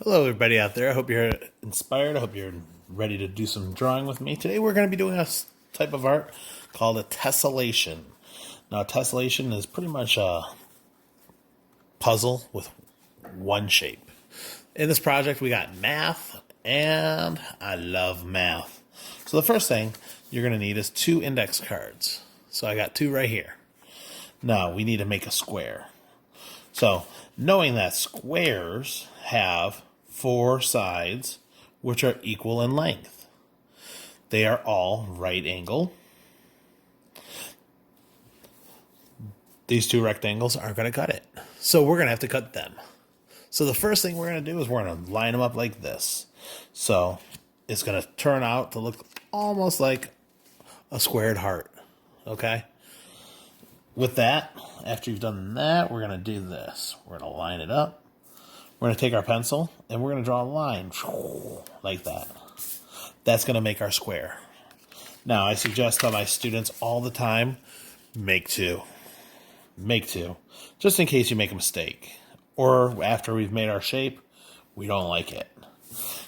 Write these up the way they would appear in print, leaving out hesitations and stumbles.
Hello, everybody out there. I hope you're inspired. I hope you're ready to do some drawing with me. Today, we're going to be doing a type of art called a tessellation. Now, tessellation is pretty much a puzzle with one shape. In this project, we got math, and I love math. So, the first thing you're going to need is 2 index cards. So, I got 2 right here. Now, we need to make a square. So, knowing that squares have 4 sides which are equal in length. They are all right angle. These 2 rectangles aren't going to cut it. So we're going to have to cut them. So the first thing we're going to do is we're going to line them up like this. So it's going to turn out to look almost like a squared heart. Okay? With that, after you've done that, we're going to do this. We're going to line it up. We're going to take our pencil, and we're going to draw a line like that. That's going to make our square. Now, I suggest to my students all the time, make 2. Make 2. Just in case you make a mistake. Or after we've made our shape, we don't like it.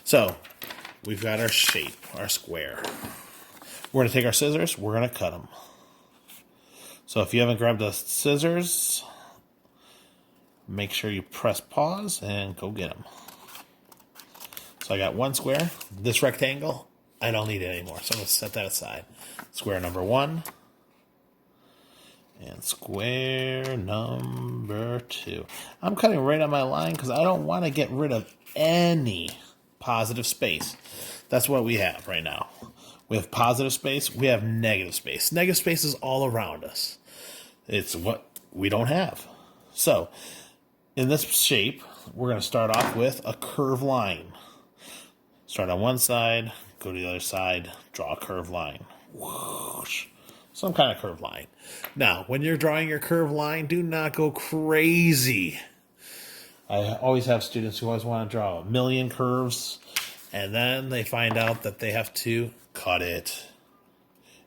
So, we've got our shape, our square. We're going to take our scissors, we're going to cut them. So if you haven't grabbed the scissors, make sure you press pause and go get them. So I got 1 square. This rectangle, I don't need it anymore. So I'm going to set that aside. Square number 1. And square number 2. I'm cutting right on my line because I don't want to get rid of any positive space. That's what we have right now. We have positive space. We have negative space. Negative space is all around us. It's what we don't have. So, in this shape, we're going to start off with a curved line. Start on one side, go to the other side, draw a curved line. Whoosh. Some kind of curved line. Now, when you're drawing your curved line, do not go crazy. I always have students who always want to draw a million curves, and then they find out that they have to cut it.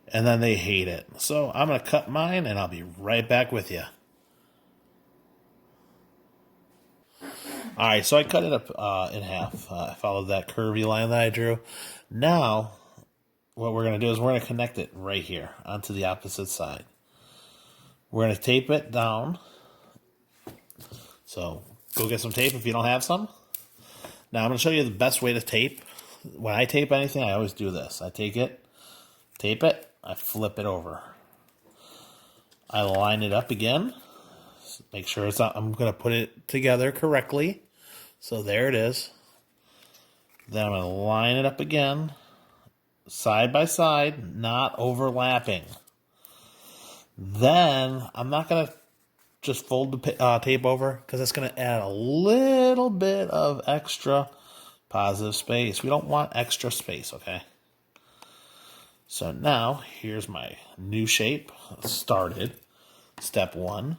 And then they hate it. So I'm going to cut mine, and I'll be right back with you. All right, so I cut it up in half. I followed that curvy line that I drew. Now, what we're going to do is we're going to connect it right here onto the opposite side. We're going to tape it down. So go get some tape if you don't have some. Now, I'm going to show you the best way to tape. When I tape anything, I always do this. I take it, tape it, I flip it over. I line it up again. Make sure it's not, I'm going to put it together correctly. So there it is. Then I'm going to line it up again, side by side, not overlapping. Then I'm not going to just fold the tape over because it's going to add a little bit of extra positive space. We don't want extra space, okay? So now, here's my new shape started. Step 1.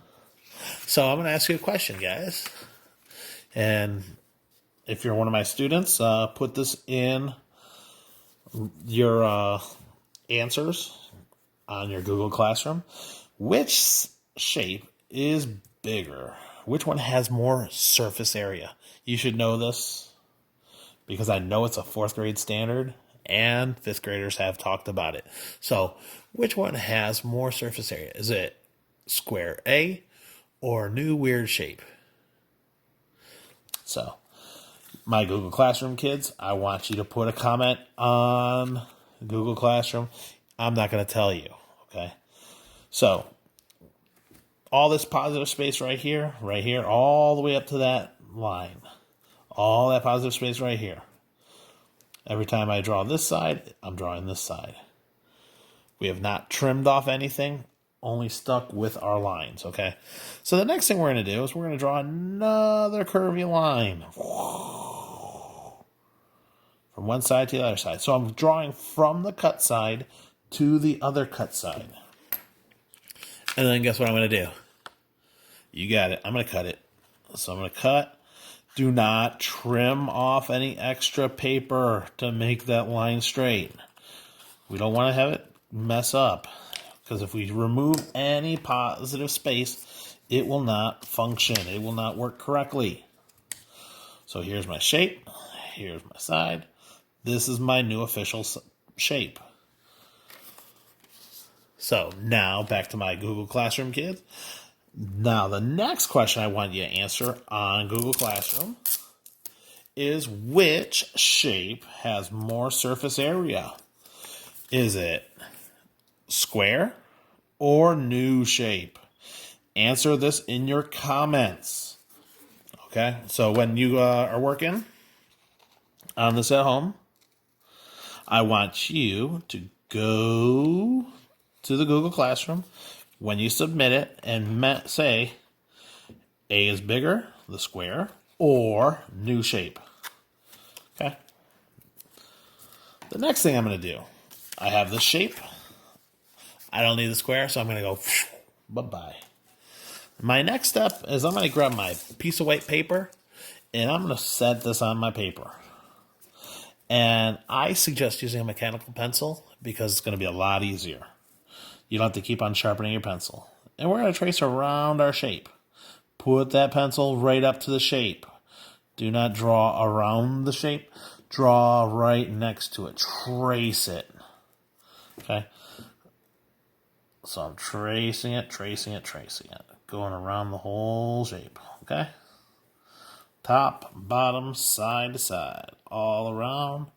So I'm going to ask you a question, guys. And if you're one of my students, put this in your answers on your Google Classroom. Which shape is bigger? Which one has more surface area? You should know this because I know it's a 4th grade standard and 5th graders have talked about it. So which one has more surface area? Is it square A or new weird shape? So, my Google Classroom kids, I want you to put a comment on Google Classroom. I'm not going to tell you, okay? So, all this positive space right here, all the way up to that line. All that positive space right here. Every time I draw this side, I'm drawing this side. We have not trimmed off anything, only stuck with our lines, okay? So the next thing we're going to do is we're going to draw another curvy line. From one side to the other side. So I'm drawing from the cut side to the other cut side. And then guess what I'm going to do? You got it. I'm going to cut it. So I'm going to cut. Do not trim off any extra paper to make that line straight. We don't want to have it mess up. Because if we remove any positive space, it will not function. It will not work correctly. So here's my shape. Here's my side. This is my new official shape. So now back to my Google Classroom kids. Now the next question I want you to answer on Google Classroom is which shape has more surface area? Is it square or new shape? Answer this in your comments. Okay, so when you are working on this at home, I want you to go to the Google Classroom when you submit it and say A is bigger, the square, or new shape. Okay. The next thing I'm going to do, I have this shape. I don't need the square, so I'm going to go bye-bye. My next step is I'm going to grab my piece of white paper and I'm going to set this on my paper. And I suggest using a mechanical pencil because it's going to be a lot easier. You don't have to keep on sharpening your pencil. And we're going to trace around our shape. Put that pencil right up to the shape. Do not draw around the shape. Draw right next to it. Trace it. Okay? So I'm tracing it. Going around the whole shape. Okay? Top, bottom, side to side. All around.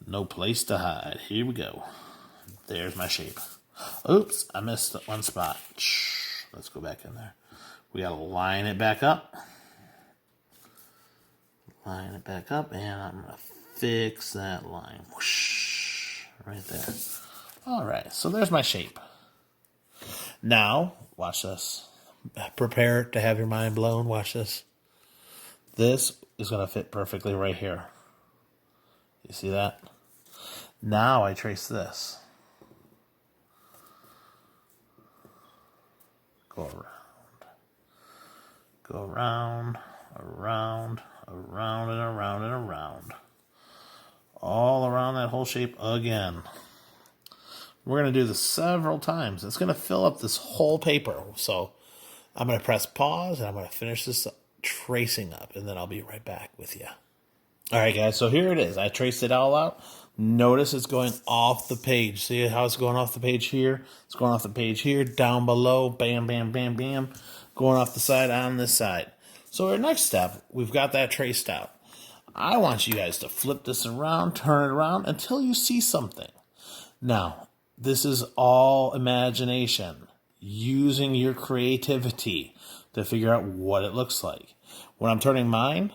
No place to hide. Here we go. There's my shape. Oops, I missed one spot. Shh. Let's go back in there. We gotta line it back up. Line it back up, and I'm gonna fix that line. Whoosh. Right there. Alright, so there's my shape. Now, watch this. Prepare to have your mind blown. Watch this. This is gonna fit perfectly right here. You see that? Now I trace this. Go around. Go around, around, around, and around, and around. All around that whole shape again. We're going to do this several times. It's going to fill up this whole paper. So I'm going to press pause, and I'm going to finish this tracing up, and then I'll be right back with you. All right, guys, so here it is. I traced it all out. Notice it's going off the page. See how it's going off the page here? It's going off the page here, down below, bam, bam, bam, bam, going off the side on this side. So our next step, we've got that traced out. I want you guys to flip this around, turn it around until you see something. Now, this is all imagination, using your creativity to figure out what it looks like. When I'm turning mine,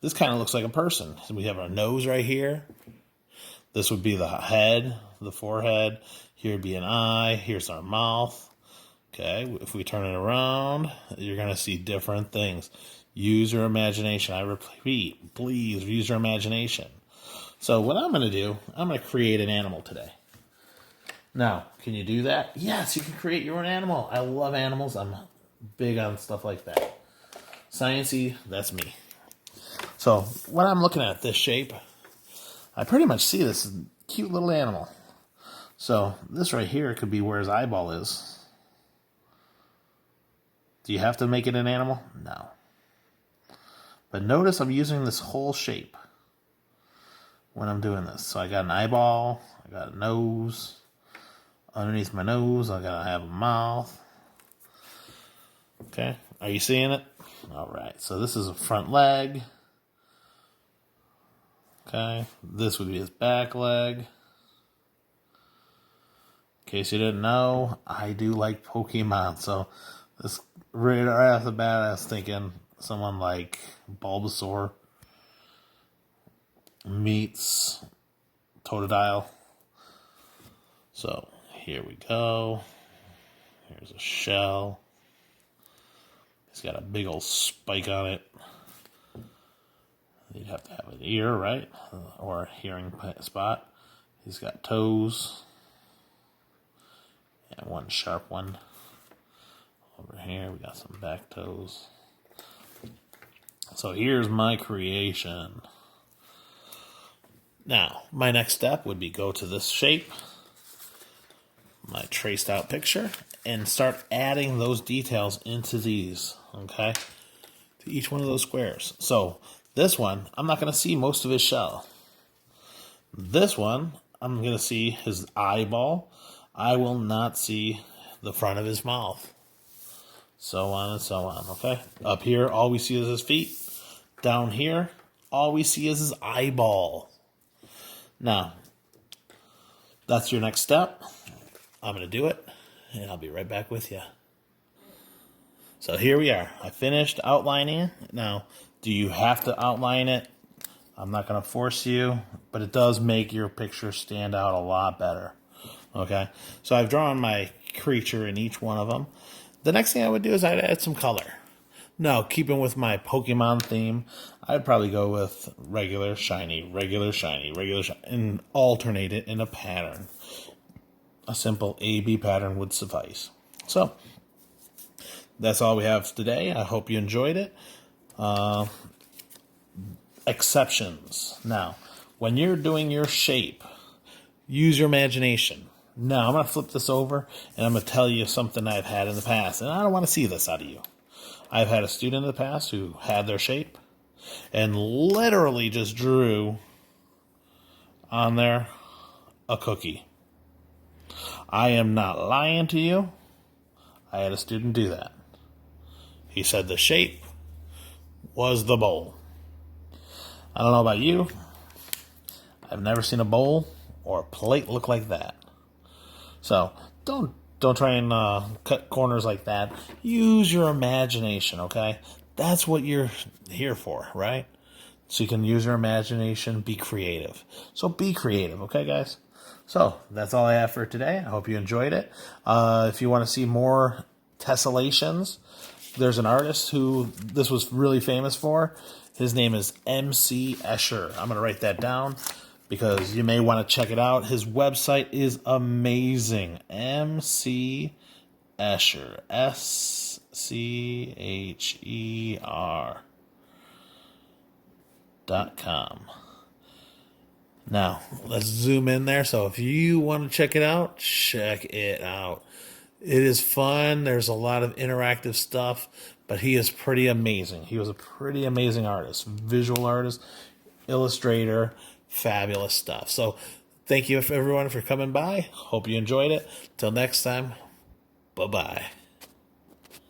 this kind of looks like a person. So we have our nose right here. This would be the head, the forehead. Here would be an eye. Here's our mouth. Okay, if we turn it around, you're going to see different things. Use your imagination. I repeat, please use your imagination. So what I'm going to do, I'm going to create an animal today. Now, can you do that? Yes, you can create your own animal. I love animals. I'm big on stuff like that. Sciencey, that's me. So when I'm looking at this shape, I pretty much see this cute little animal. So this right here could be where his eyeball is. Do you have to make it an animal? No. But notice I'm using this whole shape when I'm doing this. So I got an eyeball, I got a nose. Underneath my nose, I gotta have a mouth. Okay, are you seeing it? All right, so this is a front leg. Okay, this would be his back leg. In case you didn't know, I do like Pokemon. So this right off the bat, I was thinking someone like Bulbasaur meets Totodile. So here we go. Here's a shell. He's got a big old spike on it. You'd have to have an ear, right? Or a hearing spot. He's got toes. And one sharp one. Over here, we got some back toes. So here's my creation. Now, my next step would be go to this shape, my traced out picture, and start adding those details into these, okay? to each one of those squares. So this one, I'm not going to see most of his shell. This one, I'm going to see his eyeball. I will not see the front of his mouth. So on and so on, okay? Up here, all we see is his feet. Down here, all we see is his eyeball. Now, that's your next step. I'm going to do it, and I'll be right back with you. So here we are. I finished outlining it. Now, do you have to outline it? I'm not going to force you, but it does make your picture stand out a lot better. Okay? So I've drawn my creature in each one of them. The next thing I would do is I'd add some color. Now, keeping with my Pokemon theme, I'd probably go with regular, shiny, regular, shiny, regular, shiny, and alternate it in a pattern. A simple A-B pattern would suffice. So, that's all we have today. I hope you enjoyed it. Exceptions. Now, when you're doing your shape, use your imagination. Now, I'm going to flip this over, and I'm going to tell you something I've had in the past, and I don't want to see this out of you. I've had a student in the past who had their shape and literally just drew on there a cookie. I am not lying to you. I had a student do that. He said the shape was the bowl. I don't know about you. I've never seen a bowl or a plate look like that. So don't try and cut corners like that. Use your imagination, okay? That's what you're here for, right? So you can use your imagination, be creative. So be creative, okay, guys? So that's all I have for today. I hope you enjoyed it. If you want to see more tessellations, there's an artist who this was really famous for. His name is MC Escher. I'm going to write that down because you may want to check it out. His website is amazing. MC Escher. SCHER.com. Now, let's zoom in there. So if you want to check it out, check it out. It is fun. There's a lot of interactive stuff, but he is pretty amazing. He was a pretty amazing artist, visual artist, illustrator, fabulous stuff. So thank you everyone for coming by. Hope you enjoyed it. Till next time, bye-bye.